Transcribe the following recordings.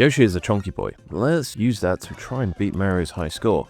Yoshi is a chonky boy. Let's use that to try and beat Mario's high score.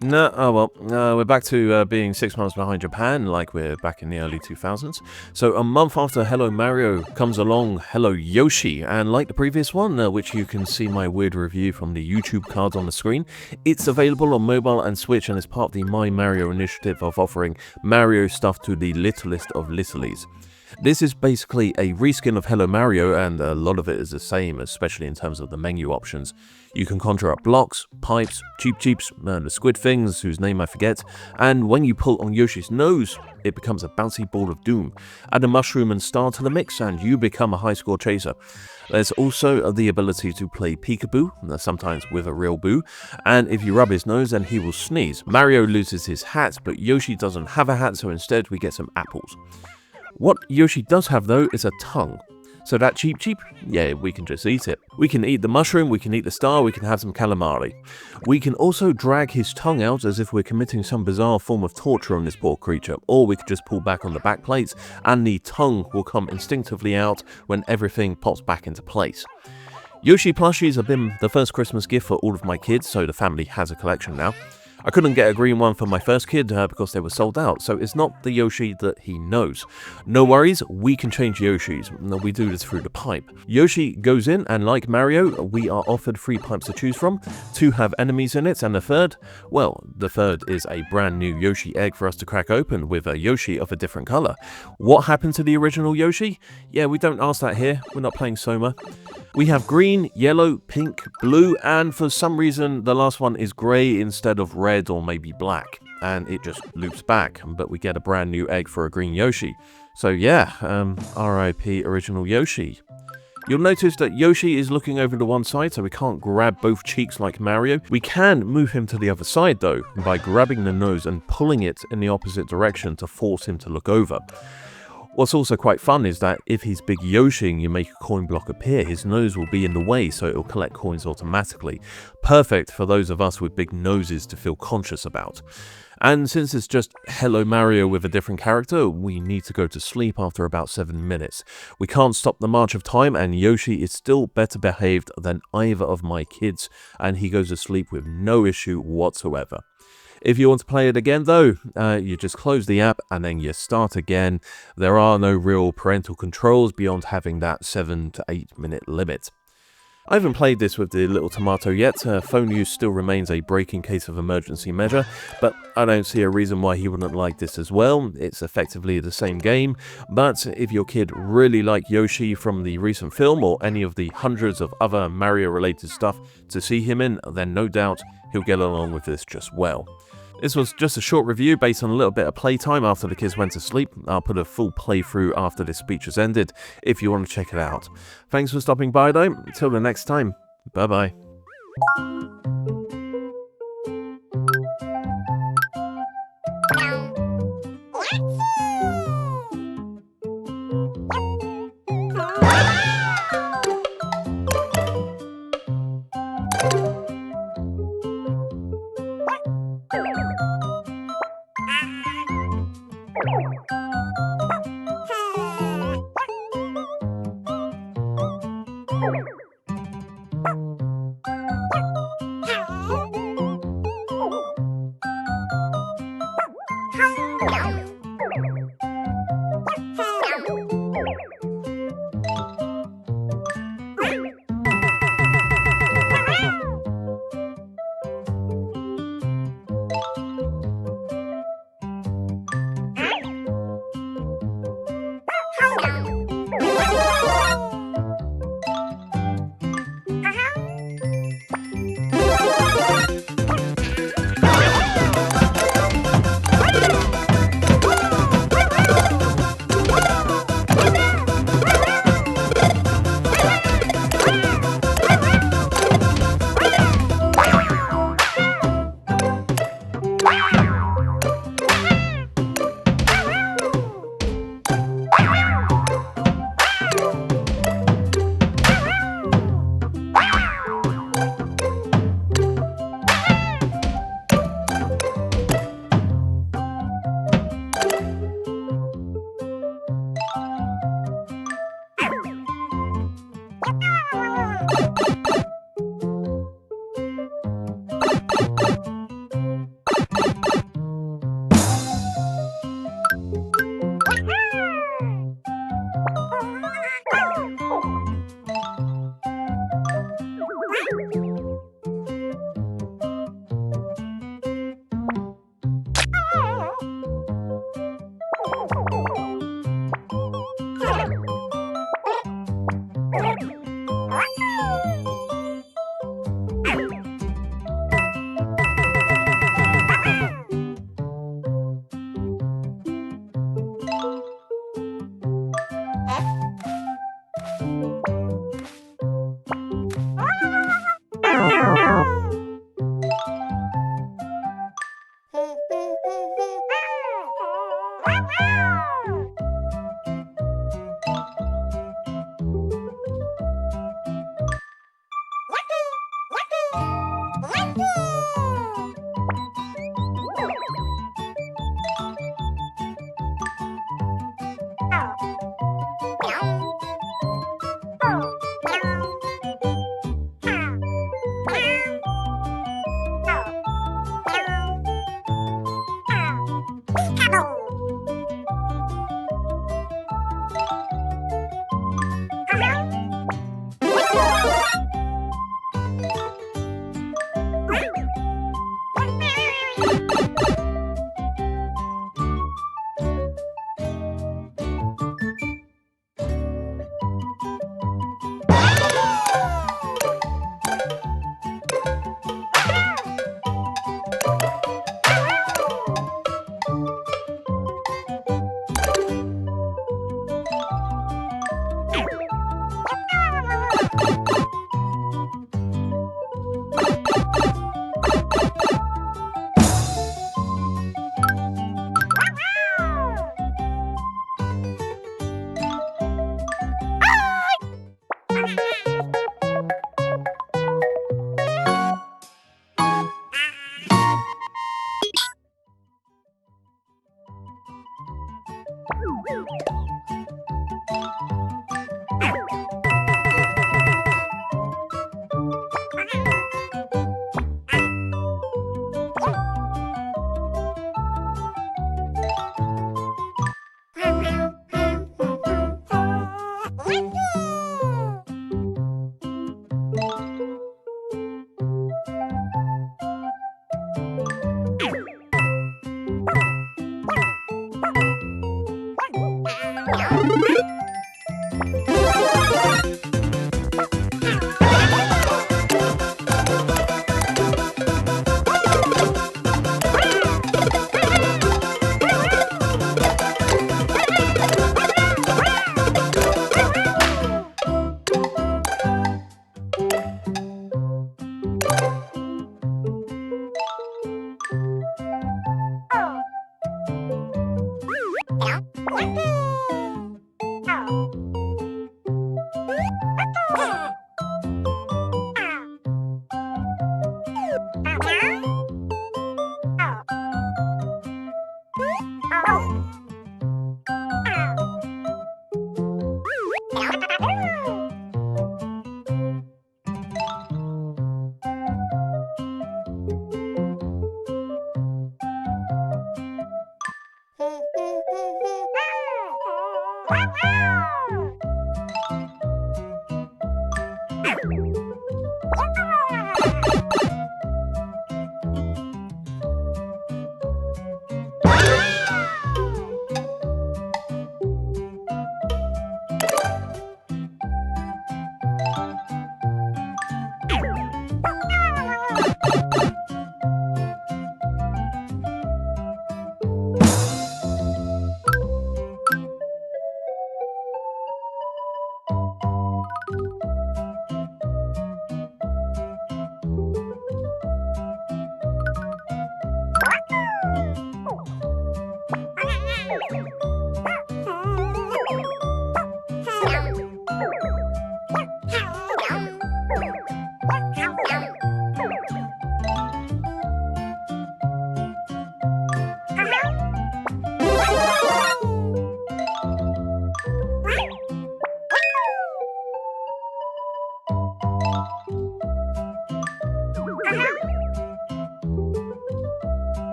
No, oh well, we're back to being 6 months behind Japan, like we're back in the early 2000s. So a month after Hello Mario comes along Hello Yoshi, and like the previous one, which you can see my weird review from the YouTube cards on the screen, it's available on mobile and Switch and is part of the My Mario initiative of offering Mario stuff to the littlest of littlies. This is basically a reskin of Hello Mario, and a lot of it is the same, especially in terms of the menu options. You can conjure up blocks, pipes, cheeps, the squid things, whose name I forget, and when you pull on Yoshi's nose, it becomes a bouncy ball of doom. Add a mushroom and star to the mix, and you become a high score chaser. There's also the ability to play peekaboo, sometimes with a real boo, and if you rub his nose, then he will sneeze. Mario loses his hat, but Yoshi doesn't have a hat, so instead we get some apples. What Yoshi does have though is a tongue. So that cheep, yeah, we can just eat it. We can eat the mushroom, we can eat the star, we can have some calamari. We can also drag his tongue out as if we're committing some bizarre form of torture on this poor creature, or we could just pull back on the back plates and the tongue will come instinctively out when everything pops back into place. Yoshi plushies have been the first Christmas gift for all of my kids, so the family has a collection now. I couldn't get a green one for my first kid because they were sold out, so it's not the Yoshi that he knows. No worries, we can change Yoshis. We do this through the pipe. Yoshi goes in, and like Mario, we are offered 3 pipes to choose from. 2 have enemies in it, and the third is a brand new Yoshi Egg for us to crack open with a Yoshi of a different colour. What happened to the original Yoshi? Yeah, we don't ask that here, we're not playing Soma. We have green, yellow, pink, blue, and for some reason the last one is grey instead of red or maybe black, and it just loops back, but we get a brand new egg for a green Yoshi. So yeah, RIP original Yoshi. You'll notice that Yoshi is looking over to one side, so we can't grab both cheeks like Mario. We can move him to the other side though, by grabbing the nose and pulling it in the opposite direction to force him to look over. What's also quite fun is that if he's big Yoshi and you make a coin block appear, his nose will be in the way, so it will collect coins automatically. Perfect for those of us with big noses to feel conscious about. And since it's just Hello Mario with a different character, we need to go to sleep after about 7 minutes. We can't stop the march of time, and Yoshi is still better behaved than either of my kids, and he goes to sleep with no issue whatsoever. If you want to play it again though, you just close the app and then you start again. There are no real parental controls beyond having that 7 to 8 minute limit. I haven't played this with the little tomato yet. Phone use still remains a break in case of emergency measure, but I don't see a reason why he wouldn't like this as well. It's effectively the same game, but if your kid really liked Yoshi from the recent film or any of the hundreds of other Mario related stuff to see him in, then no doubt he'll get along with this just well. This was just a short review based on a little bit of playtime after the kids went to sleep. I'll put a full playthrough after this speech has ended if you want to check it out. Thanks for stopping by though. Until the next time, bye bye.